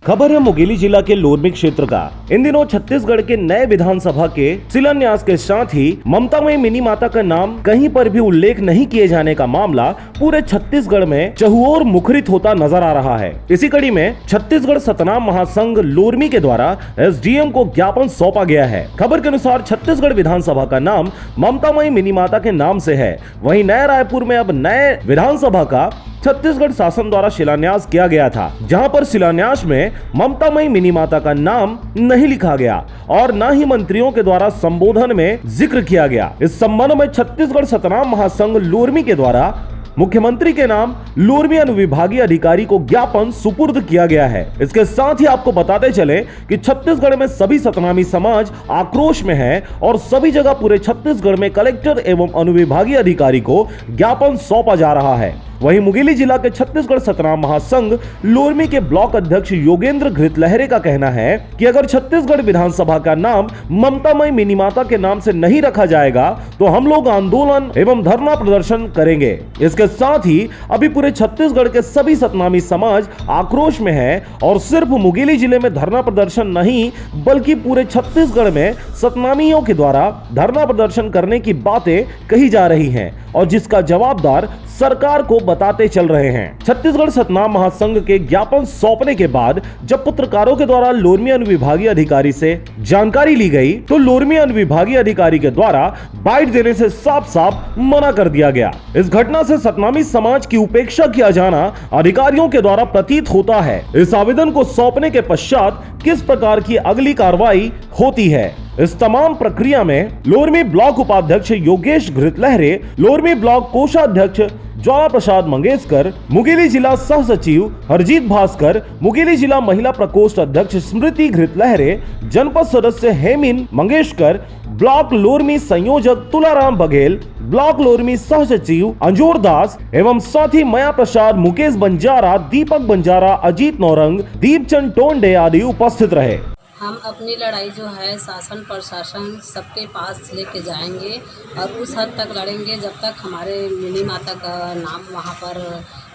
खबर है मुंगेली जिला के लोरमी क्षेत्र का। इन दिनों छत्तीसगढ़ के नए विधानसभा के शिलान्यास के साथ ही ममता में मिनी माता का नाम कहीं पर भी उल्लेख नहीं किए जाने का मामला पूरे छत्तीसगढ़ में चहुओर मुखरित होता नजर आ रहा है। इसी कड़ी में छत्तीसगढ़ सतनाम महासंघ लोरमी के द्वारा एसडीएम को ज्ञापन सौंपा गया है। खबर के अनुसार छत्तीसगढ़ विधानसभा का नाम ममतामयी मिनी माता के नाम से है। वहीं नए रायपुर में अब नए विधानसभा का छत्तीसगढ़ शासन द्वारा शिलान्यास किया गया था, जहां पर शिलान्यास में ममतामयी मिनी माता का नाम नहीं लिखा गया और न ही मंत्रियों के द्वारा संबोधन में जिक्र किया गया। इस संबंध में छत्तीसगढ़ सतनाम महासंघ लोरमी के द्वारा मुख्यमंत्री के नाम लोरमी अनुविभागीय अधिकारी को ज्ञापन सुपुर्द किया गया है। इसके साथ ही आपको बताते चले कि छत्तीसगढ़ में सभी सतनामी समाज आक्रोश में है और सभी जगह पूरे छत्तीसगढ़ में कलेक्टर एवं अनुविभागीय अधिकारी को ज्ञापन सौंपा जा रहा है। वहीं मुंगेली जिला के छत्तीसगढ़ सतनाम महासंघ लोरमी के ब्लॉक अध्यक्ष योगेंद्र घृतलहरे का कहना है कि अगर छत्तीसगढ़ विधानसभा का नाम ममतामयी मिनी माता के नाम से नहीं रखा जाएगा तो हम लोग आंदोलन एवं धरना प्रदर्शन करेंगे। इसके साथ ही अभी पूरे छत्तीसगढ़ के सभी सतनामी समाज आक्रोश में है और सिर्फ मुंगेली जिले में धरना प्रदर्शन नहीं बल्कि पूरे छत्तीसगढ़ में सतनामियों के द्वारा धरना प्रदर्शन करने की बातें कही जा रही हैं और जिसका जवाबदार सरकार को बताते चल रहे हैं। छत्तीसगढ़ सतनाम महासंघ के ज्ञापन सौंपने के बाद जब पत्रकारों के द्वारा लोरमी अनुविभागीय अधिकारी से जानकारी ली गई तो लोरमी अनुविभागीय अधिकारी के द्वारा बाइट देने से साफ साफ मना कर दिया गया। इस घटना से सतनामी समाज की उपेक्षा किया जाना अधिकारियों के द्वारा प्रतीत होता है। इस आवेदन को सौंपने के पश्चात किस प्रकार की अगली कार्रवाई होती है, इस तमाम प्रक्रिया में लोरमी ब्लॉक उपाध्यक्ष योगेश घृतलहरे, लोरमी ब्लॉक कोषाध्यक्ष ज्वाला प्रसाद मंगेशकर, मुंगेली जिला सह सचिव हरजीत भास्कर, मुंगेली जिला महिला प्रकोष्ठ अध्यक्ष स्मृति घृतलहरे, जनपद सदस्य हेमिन मंगेशकर, ब्लॉक लोरमी संयोजक तुलाराम बघेल, ब्लॉक लोरमी सह सचिव अंजोर दास एवं साथी मया प्रसाद, मुकेश बंजारा, दीपक बंजारा, अजीत नौरंग, दीपचंद टोंडे आदि उपस्थित रहे। हम अपनी लड़ाई जो है शासन प्रशासन सबके पास लेके जाएंगे और उस हद तक लड़ेंगे जब तक हमारे मिनी माता का नाम वहाँ पर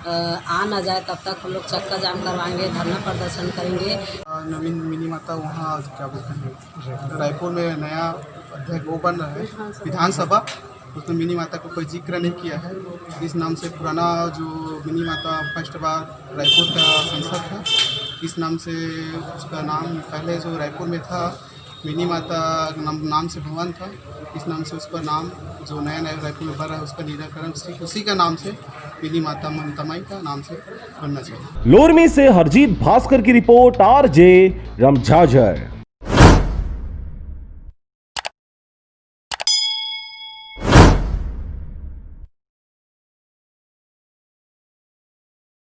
आ ना जाए, तब तक हम लोग चक्का जाम करवाएंगे, धरना प्रदर्शन करेंगे। नवीन मिनी माता वहाँ क्या बोलते हैं रायपुर में नया अध्यक्ष वो बन रहा है विधानसभा, उसमें मिनी माता को कोई जिक्र नहीं किया है। इस नाम से पुराना जो मिनी माता फर्स्ट बार रायपुर का सांसद था, इस नाम से उसका नाम पहले जो रायपुर में था मिनी माता नाम से भवन था, इस नाम से उसका नाम जो नया नया रायपुर में बन रहा है उसका निराकरण उसी का नाम से मिनी माता ममतामयी का नाम से बनना चाहिए। लोरमी से हरजीत भास्कर की रिपोर्ट, RJ रमझाझर।